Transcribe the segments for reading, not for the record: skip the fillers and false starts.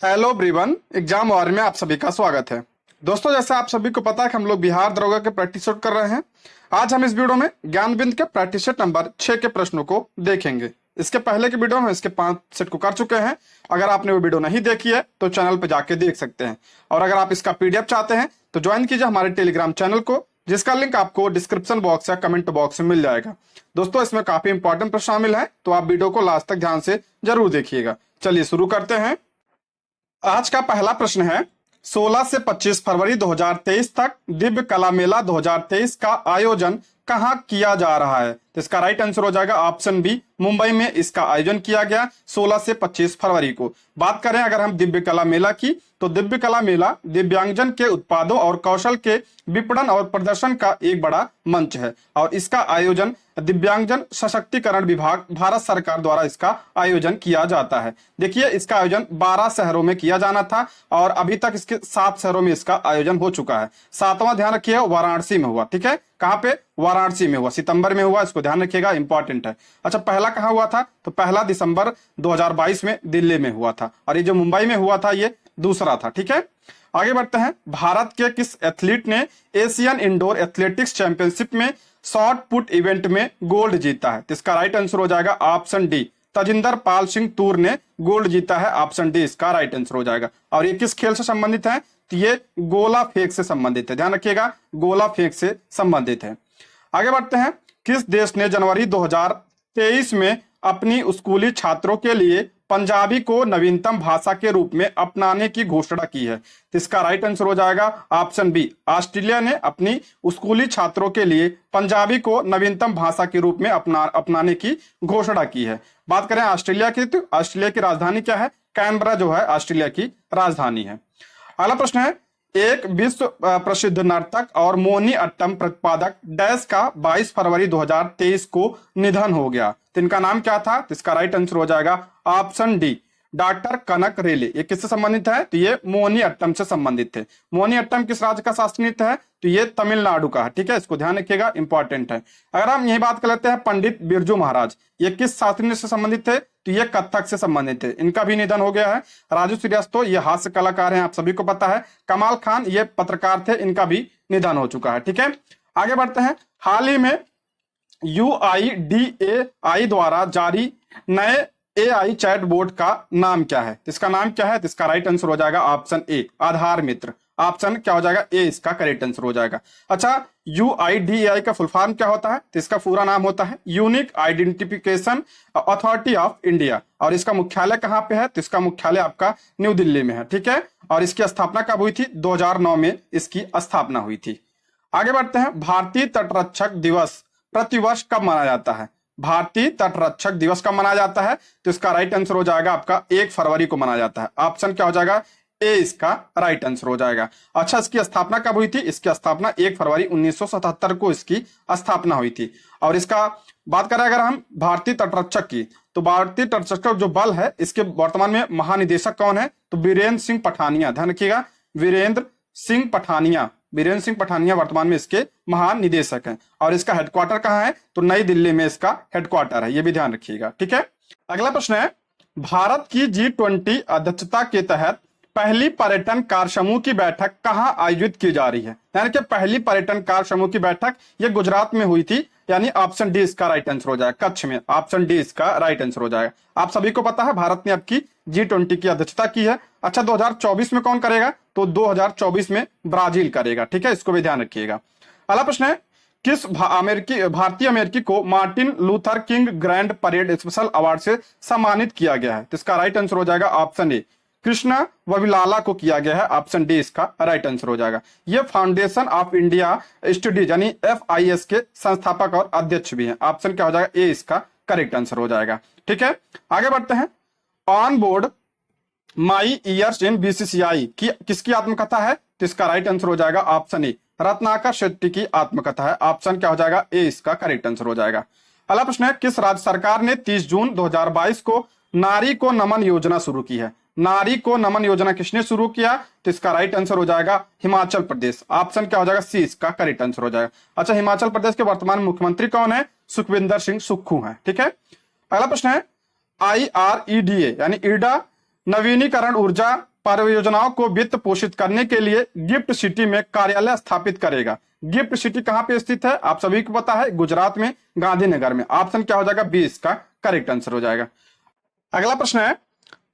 Hello everyone, exam वार में आप सभी का स्वागत है। दोस्तों, जैसे आप सभी को पता है कि हम लोग बिहार दरोगा के प्रैक्टिस सेट कर रहे हैं। आज हम इस वीडियो में ज्ञान बिंद के प्रैक्टिस सेट नंबर 6 के प्रश्नों को देखेंगे। इसके पहले के वीडियो में इसके 5 सेट को कर चुके हैं। अगर आपने वो वीडियो नहीं देखी है तो चैनल पर जाके देख सकते हैं। और अगर आप इसका पीडीएफ चाहते हैं तो ज्वाइन कीजिए हमारे टेलीग्राम चैनल को, जिसका लिंक आपको डिस्क्रिप्शन बॉक्स या कमेंट बॉक्स में मिल जाएगा। दोस्तों, इसमें काफी इंपॉर्टेंट प्रश्न शामिल है, तो आप वीडियो को लास्ट तक ध्यान से जरूर देखिएगा। चलिए शुरू करते हैं। आज का पहला प्रश्न है, 16 से 25 फरवरी 2023 तक दिव्य कला मेला 2023 का आयोजन कहां किया जा रहा है? तो इसका राइट आंसर हो जाएगा ऑप्शन बी, मुंबई में इसका आयोजन किया गया 16 से 25 फरवरी को। बात करें अगर हम दिव्य कला मेला की, तो दिव्य कला मेला दिव्यांगजन के उत्पादों और कौशल के विपणन और प्रदर्शन का एक बड़ा मंच है और इसका आयोजन दिव्यांगजन सशक्तिकरण विभाग भारत सरकार द्वारा इसका आयोजन किया जाता है। देखिए, इसका आयोजन 12 शहरों में किया जाना था और अभी तक इसके 7 शहरों में इसका आयोजन हो चुका है। 7वां ध्यान रखिए वाराणसी में हुआ। ठीक है, कहां पे? वाराणसी में हुआ, सितंबर में हुआ, इसको ध्यान रखिएगा, इंपॉर्टेंट है। अच्छा, पहला कहां हुआ था? तो पहला दिसंबर 2022 में दिल्ली में हुआ था और ये जो मुंबई में हुआ था ये दूसरा था। ठीक है, आगे बढ़ते हैं। भारत के किस एथलीट ने एशियन इंडोर एथलेटिक्स चैंपियनशिप में शॉर्ट पुट इवेंट में गोल्ड जीता है? तो इसका राइट आंसर हो जाएगा ऑप्शन डी, तजिंदर पाल सिंह तूर ने गोल्ड जीता है। ऑप्शन डी इसका राइट आंसर हो जाएगा। और ये किस खेल से संबंधित है? तो ये गोला फेंक से संबंधित है, ध्यान रखिएगा, गोला फेंक से संबंधित है। आगे बढ़ते हैं। किस देश ने जनवरी 2023 में अपनी स्कूली छात्रों के लिए पंजाबी को नवीनतम भाषा के रूप में अपनाने की घोषणा की है? तो इसका राइट आंसर हो जाएगा ऑप्शन बी, ऑस्ट्रेलिया ने अपनी स्कूली छात्रों के लिए पंजाबी को नवीनतम भाषा के रूप में अपनाने की घोषणा की है। बात करें ऑस्ट्रेलिया की, तो ऑस्ट्रेलिया की राजधानी क्या है? कैनबरा जो है ऑस्ट्रेलिया की राजधानी है। अगला प्रश्न है, एक विश्व प्रसिद्ध नर्तक और मोहिनी अट्टम प्रतिपादक डैश का 22 फरवरी 2023 को निधन हो गया। तो इनका नाम क्या था? तो इसका राइट आंसर हो जाएगा ऑप्शन डी, डॉक्टर कनक रेले। ये किससे संबंधित है? तो ये मोहिनी अट्टम से संबंधित थे। मोहिनी अट्टम किस राज्य का शासनिक है? तो ये तमिलनाडु का है। ठीक है, इसको ध्यान रखिएगा, इंपॉर्टेंट है। अगर हम यही बात कर लेते हैं, पंडित बिरजू महाराज, ये किस शास्त्रीय से संबंधित थे? तो ये कथक से संबंधित थे, इनका भी निधन हो गया है। राजू श्रीवास्तव ये हास्य कलाकार हैं, आप सभी को पता है। कमाल खान ये पत्रकार थे, इनका भी निधन हो चुका है। ठीक है, आगे बढ़ते हैं। हाल ही में UIDAI द्वारा जारी नए AI चैटबॉट का नाम क्या है? इसका नाम क्या है? तो इसका राइट आंसर हो जाएगा option A, Aadhaar Mitra. Option क्या हो जाएगा? ए इसका करेक्ट आंसर हो जाएगा। अच्छा, UIDAI का फुल फॉर्म क्या होता है? तो इसका पूरा नाम होता है unique identification authority of India. और इसका मुख्यालय कहां पे है? तो इसका मुख्यालय आपका न्यू दिल्ली में है। ठीक है, और इसकी स्थापना कब हुई थी? 2009 में इसकी स्थापना हुई थी। आगे बढ़ते हैं। भारतीय तटरक्षक दिवस प्रतिवर्ष कब मनाया जाता है? भारतीय तटरक्षक दिवस कब मनाया जाता है? तो इसका राइट आंसर हो जाएगा आपका 1 फरवरी को मनाया जाता है। ऑप्शन क्या हो जाएगा? ए इसका राइट आंसर हो जाएगा। अच्छा, इसकी स्थापना कब हुई थी? इसकी स्थापना 1 फरवरी 1977 को इसकी स्थापना हुई थी। और इसका बात करें अगर हम भारतीय तटरक्षक की, तो भारतीय तटरक्षक जो बल है इसके वर्तमान में महानिदेशक कौन है? तो वीरेंद्र सिंह पठानिया, ध्यान रखिएगा, वीरेंद्र सिंह पठानिया। वीरेंद्र सिंह पठानिया वर्तमान में इसके महानिदेशक हैं। और इसका हेडक्वार्टर कहां है? तो नई दिल्ली में इसका हेडक्वार्टर है, ये भी ध्यान रखिएगा। ठीक है, अगला प्रश्न है, भारत की G20 अध्यक्षता के तहत पहली पर्यटन कार्य समूह की बैठक कहां आयोजित की जा रही है? यानी कि पहली पर्यटन कार्य समूह की बैठक ये गुजरात में हुई थी, यानी ऑप्शन डी इसका राइट आंसर हो जाएगा, कच्छ में। ऑप्शन डी इसका राइट आंसर हो जाएगा। आप सभी को पता है भारत ने अब की G20 की अध्यक्षता की है। अच्छा, 2024 में कौन करेगा? तो 2024 में ब्राजील करेगा। ठीक है, इसको भी ध्यान रखिएगा। अगला प्रश्न है, किस भारतीय अमेरिकी को Martin Luther king grand parade special award से सम्मानित किया गया है? तो इसका राइट आंसर हो जाएगा ऑप्शन ए, कृष्णा वविलाला को किया गया है। ऑप्शन डी इसका राइट आंसर हो जाएगा। ये फाउंडेशन ऑफ इंडिया स्टडीज यानी FIS के संस्थापक और अध्यक्ष भी हैं। ऑप्शन क्या हो जाएगा? ए इसका करेक्ट आंसर हो जाएगा। ठीक है, आगे बढ़ते हैं। On board my years in BCCI की किसकी आत्मकथा है? तो इसका राइट आंसर हो जाएगा ऑप्शन ए, रत्नाकर शेट्टी की आत्मकथा है। ऑप्शन क्या हो जाएगा? ए इसका करेक्ट आंसर हो जाएगा। अगला प्रश्न है, किस राज्य सरकार ने 30 जून 2022 को नारी को नमन योजना शुरू की है? नारी को नमन योजना किसने शुरू किया? तो इसका राइट आंसर हो जाएगा हिमाचल प्रदेश। ऑप्शन क्या हो जाएगा? सी इसका करेक्ट आंसर हो जाएगा। अच्छा, हिमाचल प्रदेश के वर्तमान मुख्यमंत्री कौन है? सुखविंदर सिंह सुक्खू है। ठीक है, अगला प्रश्न है, IREDA यानी ईडा नवीनीकरण ऊर्जा परियोजनाओं को वित्त पोषित करने के लिए गिफ्ट सिटी में कार्यालय स्थापित करेगा? गिफ्ट सिटी कहां पे स्थित है? आप सभी को पता है, गुजरात में, गांधीनगर में। ऑप्शन क्या हो जाएगा? बी इसका करेक्ट आंसर हो जाएगा। अगला प्रश्न है,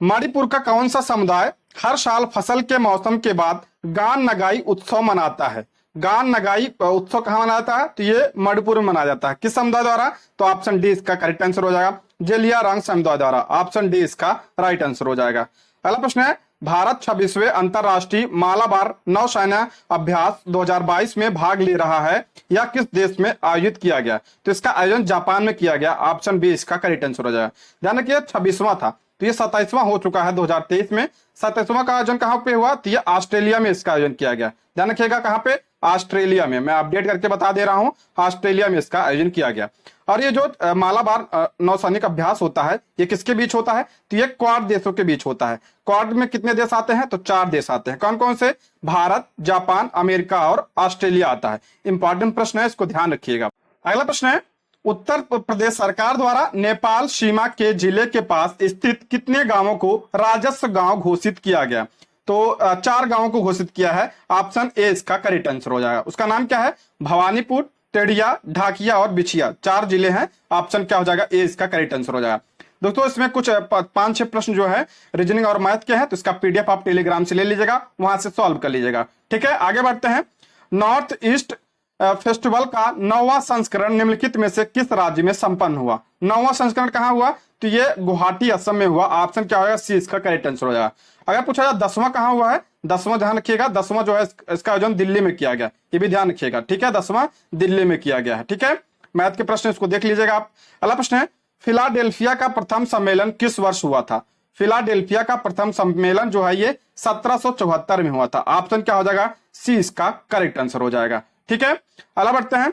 मणिपुर का कौन सा समुदाय हर साल फसल के मौसम के बाद गान नगाई उत्सव मनाता है? गान नगाई उत्सव कहां मनाता है? तो ये मणिपुर में मनाया जाता है। किस समुदाय द्वारा? तो ऑप्शन डी इसका करेक्ट आंसर हो जाएगा, जेलिया रंग समुदाय द्वारा। ऑप्शन डी इसका राइट आंसर हो जाएगा। अगला प्रश्न है, भारत 26वें अंतरराष्ट्रीय मालाबार नौसेना अभ्यास 2022 में भाग ले रहा है, या किस देश में आयोजित किया गया? तो इसका आयोजन जापान में किया गया। ऑप्शन बी इसका करेक्ट आंसर हो जाएगा। ध्यान रखिए 26वां था, तो ये 27वां हो चुका है 2023 में। 27वां का आयोजन कहां पे हुआ? तो ये ऑस्ट्रेलिया में इसका आयोजन किया गया। ध्यान रखिएगा कहां पे? ऑस्ट्रेलिया में। मैं अपडेट करके बता दे रहा हूं, ऑस्ट्रेलिया में इसका आयोजन किया गया। और ये जो मालाबार नौसैनिक अभ्यास होता है, ये किसके बीच होता है? तो ये क्वाड देशों के बीच होता है। क्वाड में कितने देश आते हैं? तो 4 देश आते हैं। कौन कौन से? भारत, जापान, अमेरिका और ऑस्ट्रेलिया आता है। इंपॉर्टेंट प्रश्न है, इसको ध्यान रखिएगा। अगला प्रश्न है, उत्तर प्रदेश सरकार द्वारा नेपाल सीमा के जिले के पास स्थित कितने गांवों को राजस्व गांव घोषित किया गया? तो 4 गांवों को घोषित किया है। ऑप्शन ए इसका करेक्ट आंसर हो जाएगा। उसका नाम क्या है? भवानीपुर, टेढ़िया, ढाकिया और बिछिया। 4 जिले हैं। ऑप्शन क्या हो जाएगा? ए इसका करेक्ट आंसर हो जाएगा। दोस्तों इसमें कुछ 5-6 प्रश्न जो है रीजनिंग और मैथ के हैं, तो इसका पीडीएफ आप टेलीग्राम से ले लीजिएगा, वहां से सॉल्व कर लीजिएगा। ठीक है, आगे बढ़ते हैं। नॉर्थ ईस्ट फेस्टिवल का 9वां संस्करण निम्नलिखित में से किस राज्य में संपन्न हुआ? 9वां संस्करण कहां हुआ? तो ये गुवाहाटी असम में हुआ। ऑप्शन क्या होगा? सी इसका करेक्ट आंसर हो जाएगा। अगर पूछा जाए 10वां कहां हुआ है? 10वां ध्यान रखिएगा, 10वां जो है इसका आयोजन दिल्ली में किया गया, ये भी ध्यान रखिएगा। ठीक है, 10वां दिल्ली में किया गया है। ठीक है, मैथ के प्रश्न इसको देख लीजिएगा आप। अगला प्रश्न है, फिलाडेल्फिया का प्रथम सम्मेलन किस वर्ष हुआ था? फिलाडेल्फिया का प्रथम सम्मेलन जो है ये 1774 में हुआ था। ऑप्शन क्या हो जाएगा? सी इसका करेक्ट आंसर हो जाएगा। ठीक है, अगला बढ़ते हैं।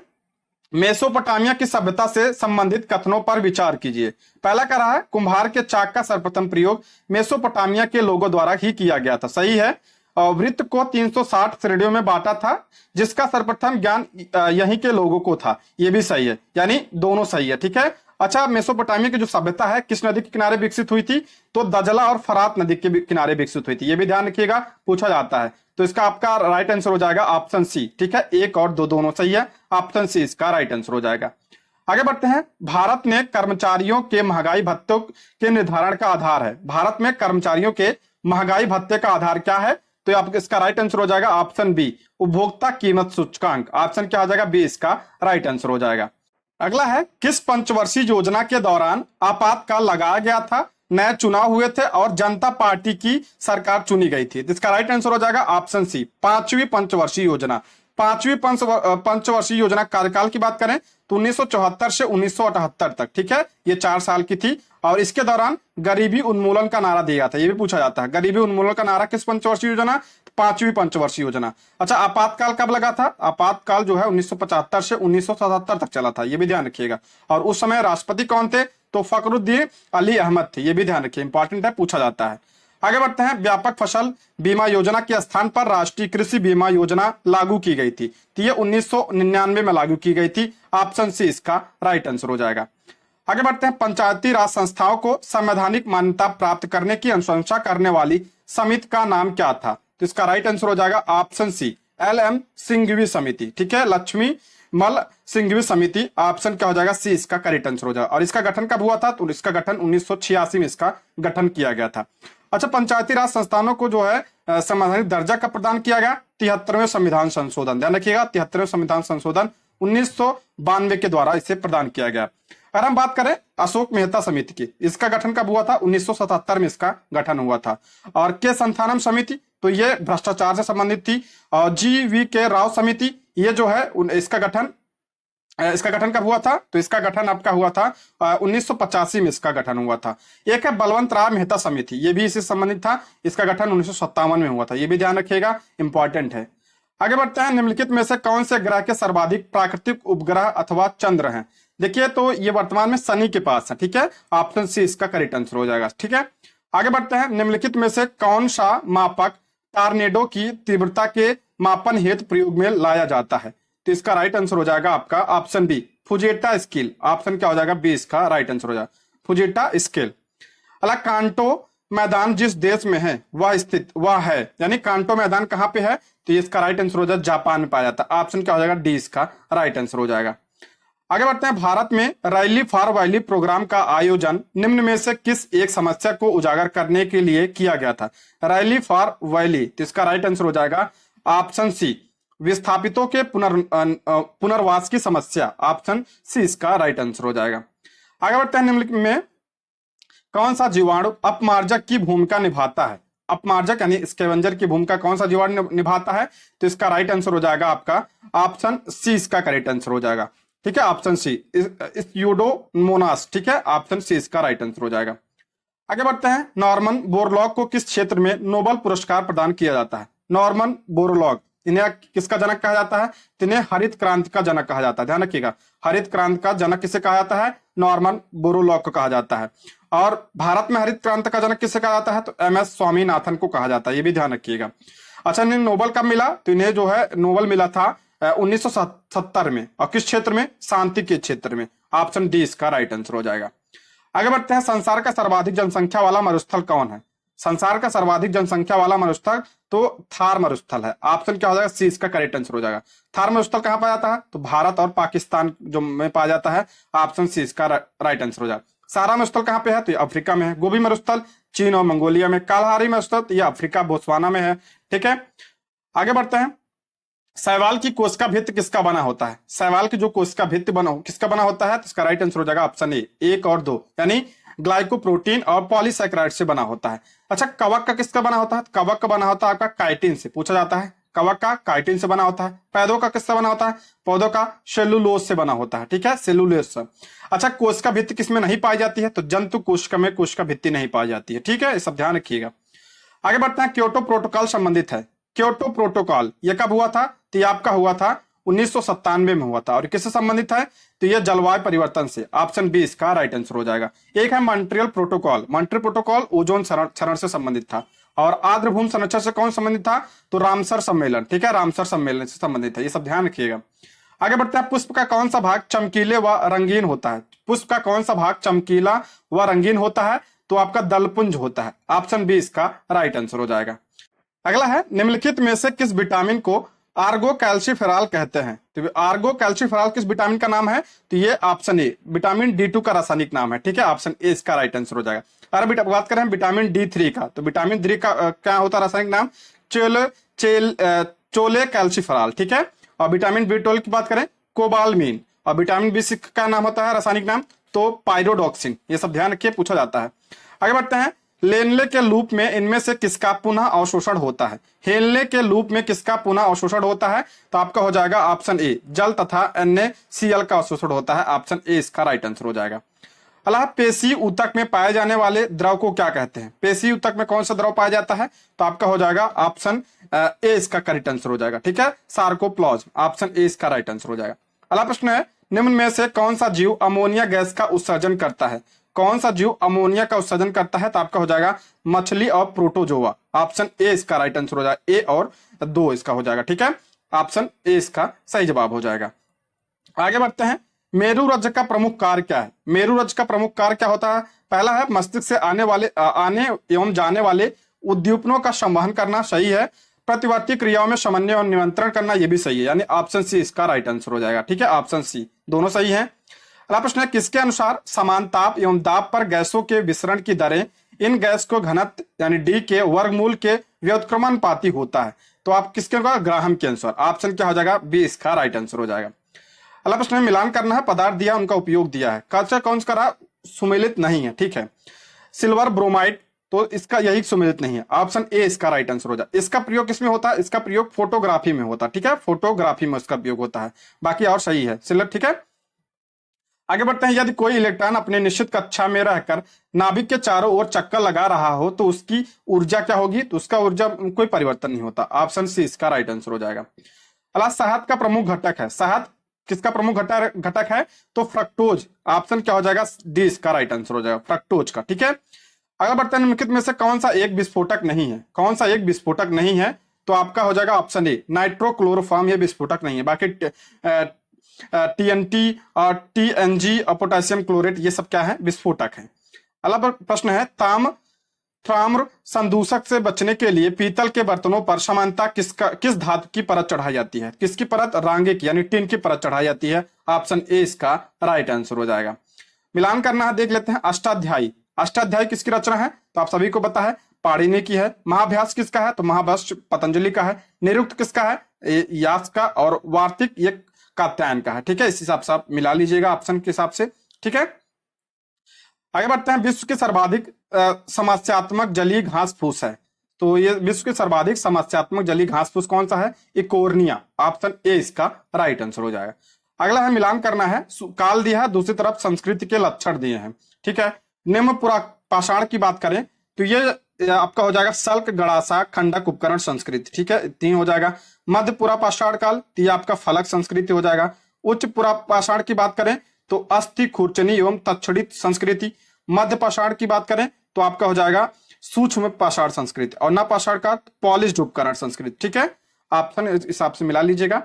मेसोपोटामिया की सभ्यता से संबंधित कथनों पर विचार कीजिए। पहला कह रहा है, कुम्हार के चाक का सर्वप्रथम प्रयोग मेसोपोटामिया के लोगों द्वारा ही किया गया था। सही है। वृत्त को 360 श्रेणियों में बांटा था, जिसका सर्वप्रथम ज्ञान यहीं के लोगों को था। ये भी सही है, यानी दोनों सही है। ठीक है। अच्छा, मेसोपोटामिया की जो सभ्यता है किस नदी के किनारे विकसित हुई थी? तो दजला और फरात नदी के किनारे विकसित हुई थी। ये भी ध्यान रखिएगा, पूछा जाता है। तो इसका आपका राइट आंसर हो जाएगा ऑप्शन सी। ठीक है, 1 और 2 दोनों सही है। ऑप्शन सी इसका राइट आंसर हो जाएगा। आगे बढ़ते हैं। भारत में कर्मचारियों के महंगाई भत्तों के निर्धारण का आधार है। भारत में कर्मचारियों के महंगाई भत्ते का आधार क्या है? तो आप इसका राइट आंसर हो जाएगा ऑप्शन बी, उपभोक्ता कीमत सूचकांक। ऑप्शन क्या हो जाएगा? बी इसका राइट आंसर हो जाएगा। अगला है, किस पंचवर्षीय योजना के दौरान आपातकाल लगाया गया था, नए चुनाव हुए थे और जनता पार्टी की सरकार चुनी गई थी? इसका राइट आंसर हो जाएगा ऑप्शन सी, 5वीं पंचवर्षीय योजना। 5वीं पंचवर्षीय योजना कार्यकाल की बात करें तो 1974 से 1978 तक। ठीक है, ये 4 साल की थी और इसके दौरान गरीबी उन्मूलन का नारा दिया था। ये भी पूछा जाता है, गरीबी उन्मूलन का नारा किस पंचवर्षीय योजना? 5वीं पंचवर्षीय योजना। अच्छा, आपातकाल कब लगा था? आपातकाल जो है 1975 से 1977 तक चला था। ये भी ध्यान रखिएगा। और उस समय राष्ट्रपति कौन थे? तो फखरुद्दीन अली अहमद थे। ये भी ध्यान रखिए, इंपॉर्टेंट है, पूछा जाता है। आगे बढ़ते हैं। व्यापक फसल बीमा योजना के स्थान पर राष्ट्रीय कृषि बीमा योजना लागू की गई थी। तो ये 1999 में लागू की गई थी। ऑप्शन सी इसका राइट आंसर हो जाएगा। आगे बढ़ते हैं। पंचायती राज संस्थाओं को संवैधानिक मान्यता प्राप्त करने की अनुशंसा करने वाली समिति का नाम क्या था? तो इसका राइट आंसर हो जाएगा ऑप्शन सी, LM सिंघवी समिति। ठीक है, लक्ष्मी मल सिंघवी समिति। ऑप्शन क्या हो जाएगा? सी इसका करेक्ट आंसर हो जाएगा। और इसका गठन कब हुआ था? तो इसका गठन 1986 में इसका गठन किया गया था। अच्छा, पंचायती राज संस्थानों को जो है संवैधानिक दर्जा का प्रदान किया गया 73वें संविधान संशोधन। ध्यान रखिएगा, 73वें संविधान संशोधन 1992 के द्वारा इसे प्रदान किया गया। अगर हम बात करें अशोक मेहता समिति की, इसका गठन कब हुआ था? 1977 में इसका गठन हुआ था। और के संथानम समिति, तो ये भ्रष्टाचार से संबंधित थी। और GV.K. राव समिति, ये जो है इसका गठन कब हुआ था? तो इसका गठन आपका हुआ था 1985 में इसका गठन हुआ था। एक है बलवंत राव मेहता समिति, ये भी इससे संबंधित था। इसका गठन 1957 में हुआ था। ये भी ध्यान रखिएगा, इंपॉर्टेंट है। आगे बढ़ते हैं। निम्नलिखित में से कौन से ग्रह के सर्वाधिक प्राकृतिक उपग्रह अथवा चंद्र हैं? देखिए, तो ये वर्तमान में शनि के पास है। ठीक है, ऑप्शन सी इसका करेक्ट आंसर हो जाएगा। ठीक है, आगे बढ़ते हैं। निम्नलिखित में से कौन सा मापक टॉर्नेडो की तीव्रता के मापन हेतु प्रयोग में लाया जाता है? तो इसका राइट आंसर हो जाएगा आपका ऑप्शन बी, फुजेटा स्केल। ऑप्शन क्या हो जाएगा? बी इसका राइट आंसर हो जाएगा, फुजेटा स्केल। अला कांटो मैदान जिस देश में है वह स्थित वह है, यानी कांटो मैदान कहाँ पे है, तो ये इसका राइट आंसर हो जाएगा जापान में पाया जाता है। ऑप्शन क्या हो जाएगा, डी इसका राइट आंसर हो जाएगा। आगे बढ़ते हैं, भारत में रैली फॉर वैली प्रोग्राम का आयोजन निम्न में से किस एक समस्या को उजागर करने के लिए किया गया था। रैली फॉर वैली, तो इसका राइट आंसर हो जाएगा ऑप्शन सी, विस्थापितों के पुनर्वास की समस्या। ऑप्शन सी इसका राइट आंसर हो जाएगा। आगे बढ़ते हैं, निम्नलिखित में कौन सा जीवाणु अपमार्जक की भूमिका निभाता है। अपमार्जक यानी स्कैवेंजर की भूमिका कौन सा जीवाणु निभाता है, तो इसका राइट आंसर हो जाएगा आपका ऑप्शन सी इसका करेक्ट आंसर हो जाएगा। ठीक है, ऑप्शन सी यूडोमोनास। ठीक है, ऑप्शन सी इसका राइट आंसर हो जाएगा। आगे बढ़ते हैं, नॉर्मन बोरलॉग को किस क्षेत्र में नोबेल पुरस्कार प्रदान किया जाता है। नॉर्मन बोरलॉग, इन्हें किसका जनक कहा जाता है, इन्हें हरित क्रांति का जनक कहा जाता है। ध्यान रखिएगा, हरित क्रांति का जनक किसे कहा जाता है, नॉर्मन बोरलॉग को कहा जाता है। और भारत में हरित क्रांति का जनक किसे कहा जाता है, तो एम.एस. स्वामीनाथन को कहा जाता है, ये भी ध्यान रखिएगा। अच्छा, इन्हें नोबेल कब मिला, तो इन्हें जो है नोबेल मिला था 1970 में, और किस क्षेत्र में, शांति के क्षेत्र में। ऑप्शन डी इसका राइट आंसर हो जाएगा। आगे बढ़ते हैं, संसार का सर्वाधिक जनसंख्या वाला मरुस्थल कौन है। संसार का सर्वाधिक जनसंख्या वाला मरुस्थल तो थार मरुस्थल है। ऑप्शन क्या हो जाएगा, सी इसका करेक्ट आंसर हो जाएगा। थार मरुस्थल कहां पाया जाता है, तो भारत और पाकिस्तान जो में पाया जाता है। ऑप्शन सी इसका राइट आंसर हो जाएगा। सारा मरुस्थल कहां पे है, तो ये अफ्रीका में है। गोबी मरुस्थल चीन और मंगोलिया में। कालहारी मरुस्थल तो ये अफ्रीका बोत्सवाना में है। ठीक है, आगे बढ़ते हैं, शैवाल की कोशिका भित्ति किसका बना होता है। शैवाल की जो कोशिका भित्ति किसका बना होता है, तो इसका राइट आंसर हो जाएगा ऑप्शन ए, 1 और 2, यानी ग्लाइकोप्रोटीन और पॉलीसैकेराइड से बना होता है। अच्छा, कवक का किसका बना होता है, कवक का बना होता है आपका काइटिन से, पूछा जाता है। कवक का काइटिन से बना होता है। पौधों का किससे बना होता है, पौधों का सेलुलोज से बना होता है। ठीक है, सेलुलोज से। अच्छा, कोशिका भित्ति किसमें नहीं पाई जाती है, तो जंतु कोशिका में कोशिका भित्ति नहीं पाई जाती है। ठीक है, ये सब ध्यान रखिएगा। आगे बढ़ते हैं, क्योटो प्रोटोकॉल संबंधित है। क्योटो प्रोटोकॉल ये कब हुआ था, तो ये आपका हुआ था 1997 में हुआ था। और किससे संबंधित है, तो ये जलवायु परिवर्तन से। ऑप्शन बी इसका राइट आंसर हो जाएगा। एक है Montreal protocol. Montreal protocol ozone क्षरण से संबंधित था। और आर्द्रभूमि संरक्षण से कौन संबंधित था, तो रामसर सम्मेलन। ठीक है, रामसर सम्मेलन से संबंधित है, ये सब ध्यान रखिएगा। आगे बढ़ते हैं, पुष्प का कौन सा भाग चमकीले व रंगीन होता है। पुष्प का कौन सा भाग चमकीला व रंगीन होता है, तो आपका दलपुंज होता है। ऑप्शन बी इसका राइट आंसर हो जाएगा। अगला है, निम्नलिखित में से किस विटामिन को आर्गो कैल्सीफेरॉल कहते हैं। तो आर्गो कैल्सीफेरॉल किस विटामिन का नाम है, तो ये ऑप्शन ए, विटामिन D2 का रासायनिक नाम है। ठीक है, ऑप्शन ए इसका राइट आंसर हो जाएगा। अरे बेटा, बात करें विटामिन D3 का, तो विटामिन D का क्या होता है रासायनिक नाम, चोले कैल्सीफेरॉल। ठीक है, और विटामिन B12 की बात करें, कोबालमीन। और विटामिन B6 का नाम होता है रासायनिक नाम, तो पायरोडॉक्सिन। ये सब ध्यान रखिए, पूछा जाता है। आगे बढ़ते हैं, लेनले के लूप में इनमें से किसका पुनः अवशोषण होता है। हेनले के लूप में किसका पुनः अवशोषण होता है, तो आपका हो जाएगा ऑप्शन ए, जल तथा NaCl का अवशोषण होता है। ऑप्शन ए इसका राइट आंसर हो जाएगा। अगला, पेशी ऊतक में पाए जाने वाले द्रव को क्या कहते हैं। पेशी ऊतक में कौन सा द्रव पाया जाता है, तो आपका हो जाएगा ऑप्शन ए इसका करेक्ट आंसर हो जाएगा। ठीक है, सार्कोप्लाज्म। ऑप्शन ए इसका राइट आंसर हो जाएगा। अगला प्रश्न है, निम्न में से कौन सा जीव अमोनिया गैस का उत्सर्जन करता है। कौन सा जीव अमोनिया का उत्सर्जन करता है, तो आपका हो जाएगा मछली और प्रोटोजोआ। ऑप्शन ए इसका राइट आंसर हो जाएगा। ए और 2 इसका हो जाएगा। ठीक है, ऑप्शन ए इसका सही जवाब हो जाएगा। आगे बढ़ते हैं, मेरु रज्ज का प्रमुख कार्य क्या है। मेरु रज्ज का प्रमुख कार्य क्या होता है, पहला है मस्तिष्क से आने एवं जाने वाले उद्दीपनों का संवहन करना, सही है। प्रतिवर्ती क्रियाओं में समन्वय और नियंत्रण करना, ये भी सही है, यानी ऑप्शन सी इसका राइट आंसर हो जाएगा। ठीक है, ऑप्शन सी दोनों सही है। अगला प्रश्न है, किसके अनुसार समान ताप एवं दाब पर गैसों के विसरण की दरें इन गैस को घनत्व यानी डी के वर्गमूल के व्युत्क्रमानुपाती होता है। तो आप किसके अनुसार, ग्राहम के अनुसार। ऑप्शन क्या हो जाएगा, बी इसका राइट आंसर हो जाएगा। अगला प्रश्न है, मिलान करना है, पदार्थ दिया उनका उपयोग दिया है, कल्चर कौन सा करा, सुमेलित नहीं है। ठीक है, सिल्वर ब्रोमाइड, तो इसका यही सुमेलित नहीं है। ऑप्शन ए इसका राइट आंसर हो जाए। इसका प्रयोग किसमें होता है, इसका प्रयोग फोटोग्राफी में होता है। ठीक है, फोटोग्राफी में इसका प्रयोग होता है, बाकी और सही है सिल्वर। ठीक है, आगे बढ़ते हैं, यदि कोई इलेक्ट्रॉन अपने निश्चित कक्षा में रहकर नाभिक के चारों ओर चक्कर लगा रहा हो तो उसकी ऊर्जा क्या होगी, तो उसका ऊर्जा कोई परिवर्तन नहीं होता। ऑप्शन सी इसका राइट आंसर हो जाएगा। अगला, शहद का प्रमुख घटक है। शहद किसका प्रमुख घटक है, तो फ्रक्टोज। ऑप्शन क्या हो जाएगा, डी इसका राइट आंसर हो जाएगा, फ्रक्टोज का। ठीक है, अगर बढ़ते हैं, निम्नलिखित में से कौन सा एक विस्फोटक नहीं है। कौन सा एक विस्फोटक नहीं है, तो आपका हो जाएगा ऑप्शन ए, नाइट्रोक्लोरोफॉर्म। ये विस्फोटक नहीं है। बाकी TNT और TNG और पोटेशियम क्लोरेट, ये सब क्या है, विस्फोटक है। अगला प्रश्न है, ताम्र संदूषक से बचने के लिए पीतल के बर्तनों पर सामान्यतः किस धातु की परत चढ़ाई जाती है? किसकी परत? रांगे की यानी टिन की परत चढ़ाई जाती है। ऑप्शन ए इसका राइट आंसर हो जाएगा। मिलान करना है, देख लेते हैं। अष्टाध्यायी, अष्टाध्यायी किसकी रचना है? तो आप सभी को पता है पाणिनि की है। महाभ्यास किसका है? तो महाभाष्य पतंजलि का है। निरुक्त किसका है? यास का। और वार्तिक ये कात्यायन का है। ठीक है, इस हिसाब से आप मिला लीजिएगा ऑप्शन के हिसाब से। ठीक है, आगे बढ़ते हैं। विश्व के सर्वाधिक समस्यात्मक जलीय घास फूस है, तो ये विश्व के सर्वाधिक समस्यात्मक जलीय घास फूस कौन सा है? इकोर्निया। ऑप्शन ए इसका राइट आंसर हो जाएगा। अगला है मिलान करना है। काल दिया है, दूसरी तरफ संस्कृति के लक्षण दिए हैं। ठीक है, निम्न पुरा पाषाण की बात करें तो ये आपका हो जाएगा सल्क, गड़ासा, खंडक, उपकरण संस्कृति। ठीक है, 3 हो जाएगा। मध्य पुरा पाषाण काल तो ये आपका फलक संस्कृति हो जाएगा। उच्च पुरा पाषाण की बात करें तो अस्थि, खुरचनी एवं तत्क्षणिक संस्कृति। मध्य पाषाण की बात करें तो आपका हो जाएगा सूक्ष्म पाषाण संस्कृति। और नवपाषाण का पॉलिश्ड उपकरण संस्कृति। ठीक है, ऑप्शन इस हिसाब से मिला लीजिएगा।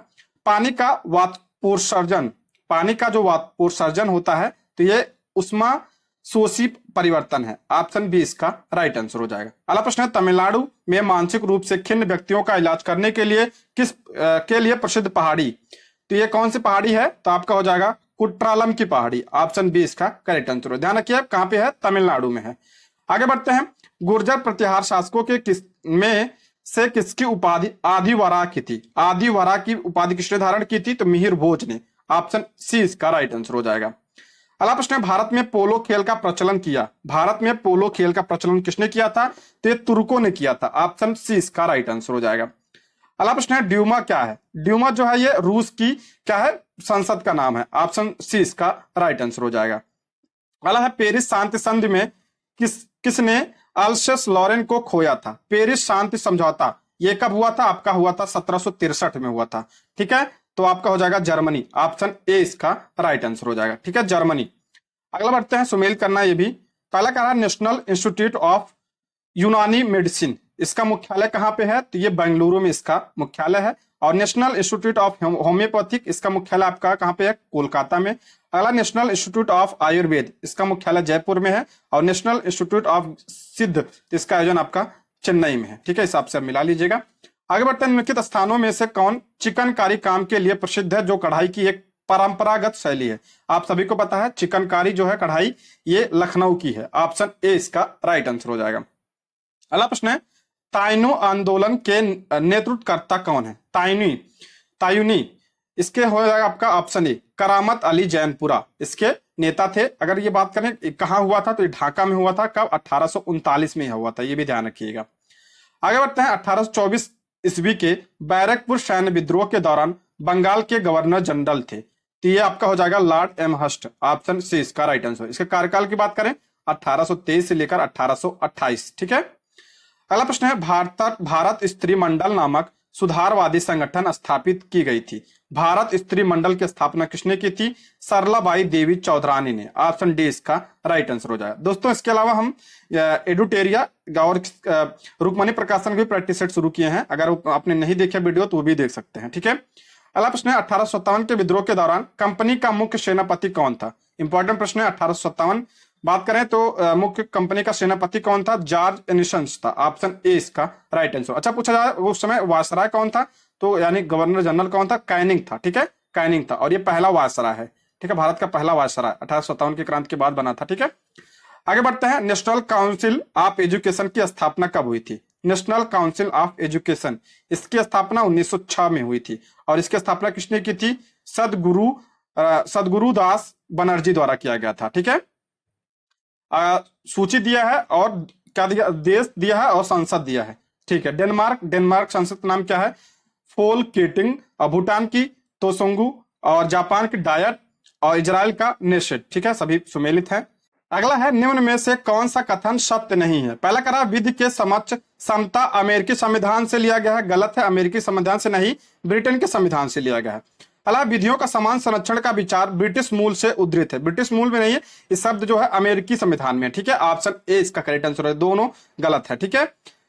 पानी का वाष्पोत्सर्जन, पानी का जो वाष्पोत्सर्जन होता है तो ये उष्मा शोषी परिवर्तन है। ऑप्शन बी इसका राइट आंसर हो जाएगा। अगला प्रश्न है, तमिलनाडु में मानसिक रूप से खिन्न व्यक्तियों का इलाज करने के लिए के लिए प्रसिद्ध पहाड़ी, तो ये कौन सी पहाड़ी है? तो आपका हो जाएगा कुट्रालम की पहाड़ी। ऑप्शन बी इसका करेक्ट आंसर हो। ध्यान रखिए कहां पे है? तमिलनाडु में है। आगे बढ़ते हैं। गुर्जर प्रतिहार शासकों के किसकी उपाधि आदिवरा की थी? आदिवरा की उपाधि किसने धारण की थी? तो मिहिर भोज ने। ऑप्शन सी इसका राइट आंसर हो जाएगा। अगला प्रश्न है, भारत में पोलो खेल का प्रचलन किया, भारत में पोलो खेल का प्रचलन किसने किया था? तो ये तुर्कों ने किया था। ऑप्शन सी इसका राइट आंसर हो जाएगा। अगला प्रश्न है, ड्यूमा क्या है? ड्यूमा जो है ये रूस की क्या है? संसद का नाम है। ऑप्शन सी इसका राइट आंसर हो जाएगा। अगला है, पेरिस शांति संधि में किसने अल्सस लॉरेन को खोया था? पेरिस शांति समझौता ये कब हुआ था? आपका हुआ था 1763 में हुआ था। ठीक है, तो आपका हो जाएगा जर्मनी। ऑप्शन ए इसका राइट आंसर हो जाएगा। ठीक है, जर्मनी। अगला बढ़ते हैं, सुमेल करना ये भी। पहला कह रहा है नेशनल इंस्टीट्यूट ऑफ यूनानी मेडिसिन, इसका मुख्यालय कहां पे है? तो ये बेंगलुरु में इसका मुख्यालय है। और नेशनल इंस्टीट्यूट ऑफ होम्योपैथिक, इसका मुख्यालय आपका कहां पे है? कोलकाता में। अगला नेशनल इंस्टीट्यूट ऑफ आयुर्वेद, इसका मुख्यालय जयपुर में है। और नेशनल इंस्टीट्यूट ऑफ सिद्ध, इसका आयोजन आपका चेन्नई में है। ठीक है, हिसाब से आप मिला लीजिएगा। आगे बढ़ते हैं, निम्नलिखित स्थानों में से कौन चिकनकारी काम के लिए प्रसिद्ध है, जो कढ़ाई की एक परंपरागत शैली है? आप सभी को पता है चिकनकारी जो है कढ़ाई ये लखनऊ की है। ऑप्शन ए इसका राइट आंसर हो जाएगा। अगला प्रश्न है, ताइनो आंदोलन के नेतृत्वकर्ता कौन है? तायुनी, इसके हो जाएगा आपका ऑप्शन ए करामत अली जैनपुरा, इसके नेता थे। अगर ये बात करें कहां हुआ था तो ये ढाका में हुआ था। कब? 1839 में हुआ था, ये भी ध्यान रखिएगा। आगे बढ़ते हैं, 1824 ईस्वी के बैरकपुर सैन्य विद्रोह के दौरान बंगाल के गवर्नर जनरल थे, तो ये आपका हो जाएगा लॉर्ड एमहर्स्ट। ऑप्शन सी इसका राइट आंसर। इसके कार्यकाल की बात करें 1823 से लेकर 1828। ठीक है, अगला प्रश्न है, भारत स्त्री मंडल नामक सुधारवादी संगठन स्थापित की गई थी। भारत स्त्री मंडल की स्थापना किसने की थी? सरलाबाई देवी चौधरानी ने। ऑप्शन डी इसका राइट आंसर हो जाएगा। दोस्तों इसके अलावा हम एडुटेरिया और रुक्मणी प्रकाशन के प्रैक्टिस सेट शुरू किए हैं। अगर आपने नहीं देखा वीडियो तो वो भी देख सकते हैं। ठीक है, अगला प्रश्न है, 1857 के विद्रोह के दौरान कंपनी का मुख्य सेनापति कौन था? इंपॉर्टेंट प्रश्न है। 1857 बात करें तो मुख्य कंपनी का सेनापति कौन था? जॉर्ज एनिसंस था। ऑप्शन ए इसका राइट आंसर। अच्छा पूछा जाए उस समय वायसराय कौन था, तो यानी गवर्नर जनरल कौन था? कैनिंग था। ठीक है, कैनिंग था। और ये पहला वायसराय है। ठीक है, भारत का पहला वायसराय 1857 की क्रांति के बाद बना था। ठीक है, आगे बढ़ते हैं, नेशनल काउंसिल ऑफ एजुकेशन की स्थापना कब हुई थी? नेशनल काउंसिल ऑफ एजुकेशन, इसकी स्थापना 1906 में हुई थी। और इसकी स्थापना किसने की थी? सदगुरु दास बनर्जी द्वारा किया गया था। ठीक है, सूची दिया है और क्या दिया? देश दिया है और संसद दिया है। ठीक है, डेनमार्क संसद का नाम क्या है? फोलकेटिंग। और भूटान की तोसुंगू, और जापान की डायट, और इजराइल का नेशेट। ठीक है, सभी सुमेलित हैं। अगला है, निम्न में से कौन सा कथन सत्य नहीं है? पहला कह रहा है, विधि के समक्ष समता अमेरिकी संविधान से लिया गया है। गलत है, अमेरिकी संविधान से नहीं, ब्रिटेन के संविधान से लिया गया है। अगला, विधियों का समान संरक्षण का विचार ब्रिटिश मूल से उद्धृत है। ब्रिटिश मूल में नहीं है, इस शब्द जो है अमेरिकी संविधान में। ठीक है, ऑप्शन ए इसका करेक्ट आंसर है। दोनों गलत है। ठीक है,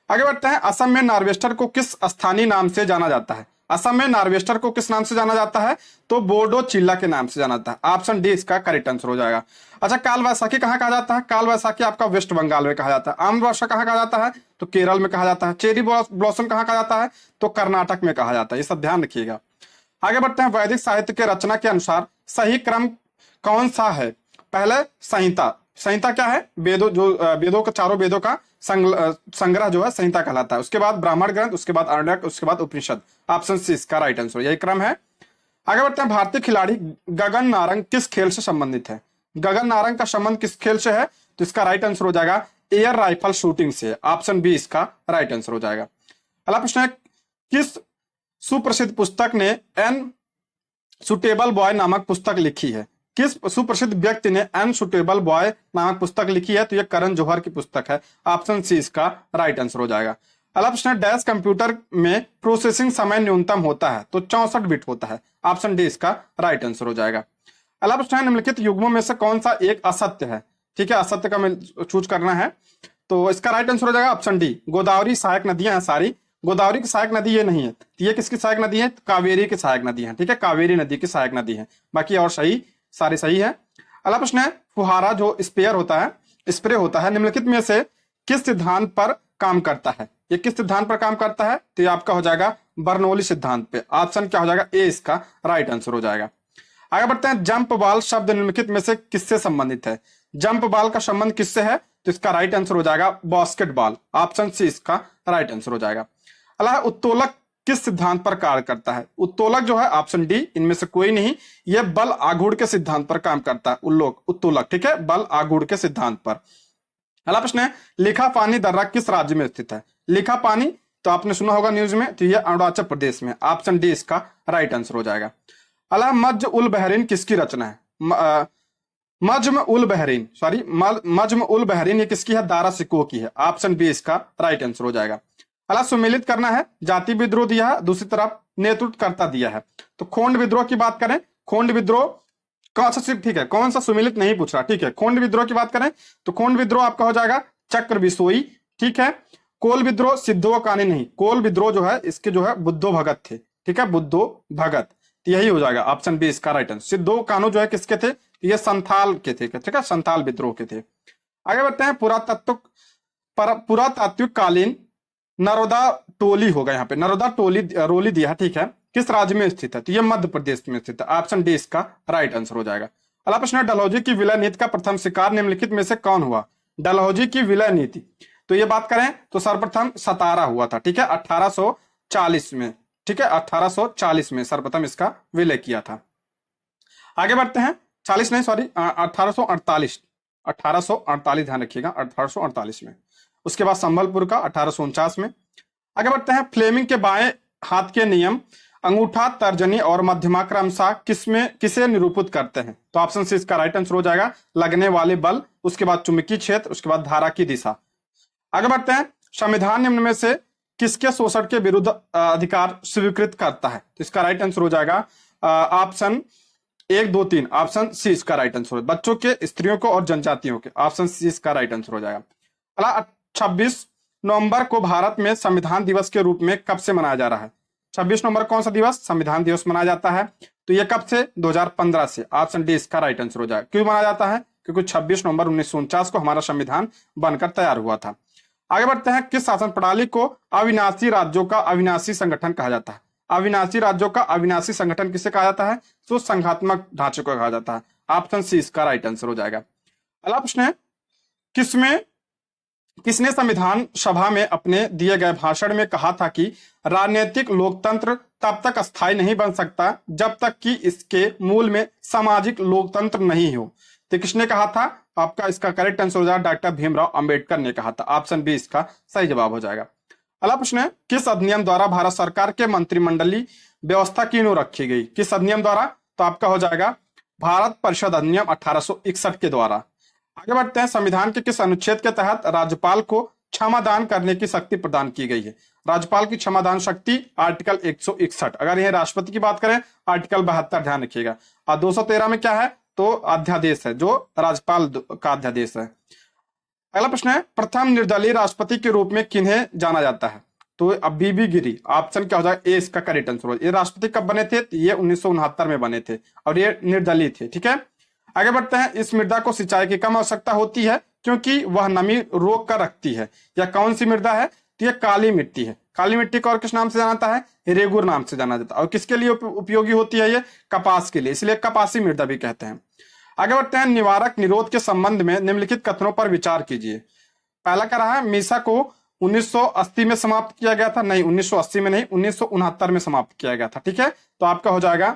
आगे बढ़ते हैं, असम में नार्वेस्टर को किस स्थानीय नाम से जाना जाता है? असम में नार्वेस्टर को किस नाम से जाना जाता है? तो बोडो चिल्ला के नाम से जाना जाता है। ऑप्शन डी इसका करेक्ट आंसर हो जाएगा। अच्छा, काल वैसाखी कहाँ कहा जाता है? काल वैसाखी आपका वेस्ट बंगाल में कहा जाता है। आम वर्षा कहाँ कहा जाता है? तो केरल में कहा जाता है। चेरी ब्लॉसम कहाँ कहा जाता है? तो कर्नाटक में कहा जाता है। ये सब ध्यान रखिएगा। आगे बढ़ते हैं। वैदिक साहित्य के रचना के अनुसार सही क्रम कौन सा है? पहले संहिता। संहिता क्या है? वेदों, जो वेदों का, चारों वेदों का संग्रह जो है संहिता कहलाता है। उसके बाद ब्राह्मण ग्रंथ, उसके बाद आरण्यक, उसके बाद उपनिषद। ऑप्शन सी इसका राइट आंसर, यही क्रम है। आगे बढ़ते हैं। भारतीय खिलाड़ी गगन नारंग किस खेल से संबंधित है? गगन नारंग का संबंध किस खेल से है? तो इसका राइट आंसर हो जाएगा एयर राइफल शूटिंग से। ऑप्शन बी इसका राइट आंसर हो जाएगा। अगला प्रश्न है, किस सुप्रसिद्ध पुस्तक ने एन सुटेबल बॉय नामक पुस्तक लिखी है? किस सुप्रसिद्ध व्यक्ति ने अनसुटेबल बॉय नामक पुस्तक लिखी है? तो यह करण जौहर की पुस्तक है। ऑप्शन सी इसका राइट आंसर हो जाएगा। अगला प्रश्न है, डैश कंप्यूटर में प्रोसेसिंग समय न्यूनतम होता है? तो 64 बिट होता है। ऑप्शन डी इसका राइट आंसर हो जाएगा। अगला प्रश्न है, निम्नलिखित युग्मों में से कौन सा एक असत्य है? ठीक है, असत्य का मैं चूज करना है, तो इसका राइट आंसर हो जाएगा ऑप्शन डी। गोदावरी सहायक नदियां हैं सारी। गोदावरी की सहायक नदी ये नहीं है। ये किसकी सहायक नदी है? कावेरी की सहायक नदी है। ठीक है, कावेरी नदी की सहायक नदी है। बाकी और सही, सारे सही है। अगला प्रश्न है, फुहारा जो स्प्रेयर होता है, स्प्रे होता है, निम्नलिखित में से किस सिद्धांत पर काम करता है? ये किस सिद्धांत पर काम करता है? तो ये आपका हो जाएगा बर्नौली सिद्धांत पे। ऑप्शन क्या हो जाएगा? ए इसका राइट आंसर हो जाएगा। आगे बढ़ते हैं। जंप बॉल शब्द निम्नलिखित में से किससे संबंधित है? जंप बॉल का संबंध किससे है? तो इसका राइट आंसर हो जाएगा बास्केटबॉल। ऑप्शन सी इसका राइट आंसर हो जाएगा। अगला, उत्तोलक किस सिद्धांत पर कार्य करता है? उत्तोलक जो है ऑप्शन डी, इनमें से कोई नहीं, यह बल आघूर्ण के सिद्धांत पर काम करता है। उत्तोलक, ठीक है, बल आघूर्ण के सिद्धांत पर। अगला प्रश्न है, लिखा पानी दर्रा किस राज्य में स्थित है? लिखा पानी तो आपने सुना होगा न्यूज में, तो यह अरुणाचल प्रदेश में। ऑप्शन डी इसका राइट आंसर हो जाएगा। अगला, मज्ज उल बहरीन किसकी रचना है? मज्म उल बहरीन, सॉरी, मज्म उल बहरीन ये किसकी है? दारा सिकोह की है। ऑप्शन बी इसका राइट आंसर हो जाएगा। अगला, सुमेलित करना है, जाति विद्रोह दिया है, दूसरी तरफ नेतृत्वकर्ता दिया है। तो खोंड विद्रोह की बात करें, खोंड विद्रोह कौन सा, ठीक है, कौन सा सुमेलित नहीं पूछ रहा, ठीक है। खोंड विद्रोह की बात करें तो खोंड विद्रोह आपका हो जाएगा चक्र बिसोई, ठीक है। कोल विद्रोह सिद्धो कानी नहीं, कोल विद्रोह जो है इसके जो है बुद्धो भगत थे, ठीक है, बुद्धो भगत, तो यही हो जाएगा ऑप्शन बी इसका राइट आंसर। सिद्धो कानो जो है किसके थे? ये संथाल के थे, ठीक है, संथाल विद्रोह के थे। आगे बढ़ते हैं। पुरातात्विक कालीन नर्मदा टोली होगा, यहाँ पे नर्मदा टोली रोली दिया है, ठीक है, किस राज्य में स्थित है? तो ये मध्य प्रदेश में स्थित है। ऑप्शन डी इसका राइट आंसर हो जाएगा। अगला प्रश्न है, डलहौजी की विलय नीति का प्रथम शिकार निम्नलिखित में से कौन हुआ? डलहौजी की विलय नीति, तो ये बात करें तो सर्वप्रथम सतारा हुआ था, ठीक है, 1840 में, ठीक है, 1840 में सर्वप्रथम इसका विलय किया था। आगे बढ़ते हैं। 40 नहीं, सॉरी, 1848, 1848 ध्यान रखिएगा, 1848 में। उसके बाद संबलपुर का 1849 में। आगे बढ़ते हैं। फ्लेमिंग के बाएं हाथ के नियम अंगूठा, तर्जनी और मध्यमा क्रमशः किसे निरूपित करते हैं? तो ऑप्शन सी इसका राइट आंसर हो जाएगा लगने वाले बल, उसके बाद चुंबकीय क्षेत्र, उसके बाद धारा की दिशा। आगे बढ़ते हैं। संविधान निम्न में से किसके शोषण के विरुद्ध अधिकार स्वीकृत करता है? तो इसका राइट आंसर हो जाएगा ऑप्शन 1, 2, 3, ऑप्शन सी इसका राइट आंसर। बच्चों के, स्त्रियों को और जनजातियों के, ऑप्शन सी इसका राइट आंसर हो जाएगा। अगला, 26 नवंबर को भारत में संविधान दिवस के रूप में कब से मनाया जा रहा है? 26 नवंबर कौन सा दिवस? संविधान दिवस मनाया जाता है। तो ये कब से? 2015 से। ऑप्शन डी इसका राइट आंसर हो जाएगा। क्यों मनाया जाता है? क्योंकि 26 नवंबर 1949 को हमारा संविधान बनकर तैयार हुआ था। आगे बढ़ते हैं। किस शासन प्रणाली को अविनाशी राज्यों का अविनाशी संगठन कहा जाता है? अविनाशी राज्यों का अविनाशी संगठन किसे कहा जाता है? तो संघात्मक ढांचे को कहा जाता है। ऑप्शन सी इसका राइट आंसर हो जाएगा। अगला प्रश्न है, किसने संविधान सभा में अपने दिए गए भाषण में कहा था कि राजनीतिक लोकतंत्र तब तक स्थायी नहीं बन सकता जब तक कि इसके मूल में सामाजिक लोकतंत्र नहीं हो? तो किसने कहा था? आपका इसका करेक्ट आंसर हो जाएगा डॉक्टर भीमराव अंबेडकर ने कहा था। ऑप्शन बी इसका सही जवाब हो जाएगा। अगला प्रश्न है, किस अधिनियम द्वारा भारत सरकार के मंत्रिमंडलीय व्यवस्था की नींव रखी गई? किस अधिनियम द्वारा? तो आपका हो जाएगा भारत परिषद अधिनियम 1861 के द्वारा। आगे बढ़ते हैं। संविधान के किस अनुच्छेद के तहत राज्यपाल को क्षमादान करने की शक्ति प्रदान की गई है? राज्यपाल की क्षमादान शक्ति आर्टिकल 161। अगर यह राष्ट्रपति की बात करें आर्टिकल 72, ध्यान रखिएगा। और 213 में क्या है? तो अध्यादेश है, जो राज्यपाल का अध्यादेश है। अगला प्रश्न है, प्रथम निर्दलीय राष्ट्रपति के रूप में किन्हें जाना जाता है? तो अब बीबी गिरी, ऑप्शन क्या हो जाएगा, ए इसका करेक्ट आंसर हो। ये राष्ट्रपति कब बने थे, तो ये 1969 में बने थे और ये निर्दलीय थे। ठीक है, आगे बढ़ते हैं। इस मृदा को सिंचाई की कम आवश्यकता होती है क्योंकि वह नमी रोक कर रखती है। यह कौन सी मृदा है, तो ये काली मिट्टी है। काली मिट्टी को और किस नाम से जाना जाता है, रेगुर नाम से जाना जाता है। और किसके लिए उपयोगी होती है, ये कपास के लिए, इसलिए कपासी मृदा भी कहते हैं। आगे बढ़ते हैं। निवारक निरोध के संबंध में निम्नलिखित कथनों पर विचार कीजिए। पहला कह रहा है मीसा को 1980 में समाप्त किया गया था। नहीं, 1980 में नहीं, 1969 में समाप्त किया गया था। ठीक है, तो आपका हो जाएगा,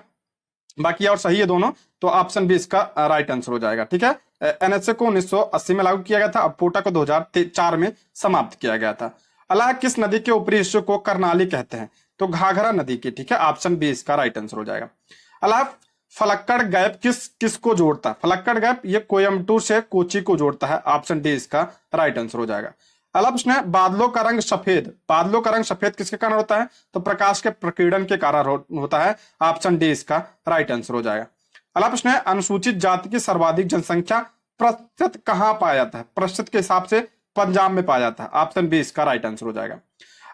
बाकी और सही है दोनों, तो ऑप्शन बी इसका राइट आंसर हो जाएगा। ठीक है, एनएचए को 1980 में लागू किया गया था, अब पोटा को 2004 में समाप्त किया गया था। अलाह किस नदी के ऊपरी हिस्से को करनाली कहते हैं, तो घाघरा नदी की। ठीक है, ऑप्शन बी इसका राइट आंसर हो जाएगा। अलाह फलक्कड़ गैप किसको जोड़ता है, फलक्कड़ गैप ये कोयम्बटूर से कोची को जोड़ता है। ऑप्शन डी इसका राइट आंसर हो जाएगा। अगला प्रश्न है बादलों का रंग सफेद, बादलों का रंग सफेद किसके कारण होता है, तो प्रकाश के प्रकीर्णन के कारण होता है। ऑप्शन डी इसका राइट आंसर हो जाएगा। अगला प्रश्न है अनुसूचित जाति की सर्वाधिक जनसंख्या प्रतिशत कहां पाया जाता है, प्रतिशत के हिसाब से पंजाब में पाया जाता है। ऑप्शन बी इसका राइट आंसर हो जाएगा।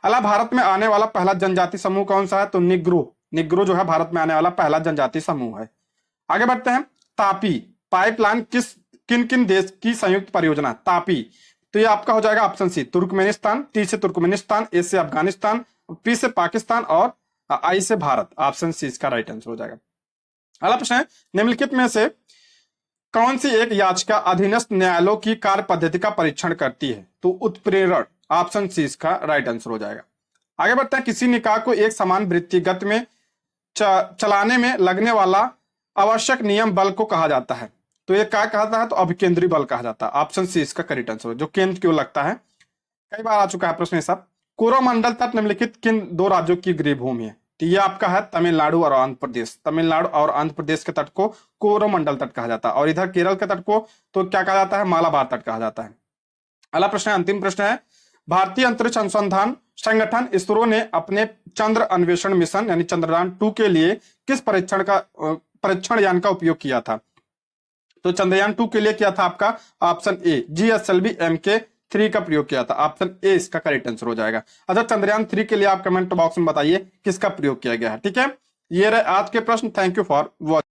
अगला भारत में आने वाला पहला जनजाति समूह कौन सा है, तो निग्रो, निग्रो जो है भारत में आने वाला पहला जनजाति समूह है। आगे बढ़ते हैं। तापी पाइपलाइन किन किन देश की संयुक्त परियोजना, तापी, तो ये आपका हो जाएगा ऑप्शन सी तुर्कमेनिस्तान, टी से तुर्कमेनिस्तान, ए से अफगानिस्तान, पी से पाकिस्तान और आई से भारत। ऑप्शन सी इसका राइट आंसर हो जाएगा। अगला प्रश्न है निम्नलिखित में से कौन सी एक याचिका अधीनस्थ न्यायालयों की कार्य पद्धति का परीक्षण करती है, तो उत्प्रेरण। ऑप्शन सी इसका राइट आंसर हो जाएगा। आगे बढ़ते हैं। किसी निकाय को एक समान वृत्तिगत में चलाने में लगने वाला आवश्यक नियम बल को कहा जाता है, तो ये क्या कहता है, तो अभिकेंद्री बल कहा जाता है। ऑप्शन सी इसका करेक्ट आंसर है, जो केंद्र की ओर लगता है। कई बार आ चुका है प्रश्न सब। कोरोमंडल तट निम्नलिखित किन दो राज्यों की गृह भूमि है, तो ये आपका है तमिलनाडु और आंध्र प्रदेश। तमिलनाडु और आंध्र प्रदेश के तट को कोरोमंडल तट कहा जाता है और इधर केरल के तट को तो क्या कहा जाता है, मालाबार तट कहा जाता है। अगला प्रश्न है, अंतिम प्रश्न है। भारतीय अंतरिक्ष अनुसंधान संगठन इसरो ने अपने चंद्र अन्वेषण मिशन यानी चंद्रयान 2 के लिए किस परीक्षण यान का उपयोग किया था, तो चंद्रयान 2 के लिए किया था आपका ऑप्शन ए GSLV Mk3 का प्रयोग किया था। ऑप्शन ए इसका करेक्ट आंसर हो जाएगा। अच्छा, चंद्रयान 3 के लिए आप कमेंट बॉक्स में बताइए किसका प्रयोग किया गया है। ठीक है, ये रहे आज के प्रश्न। Thank you for watching.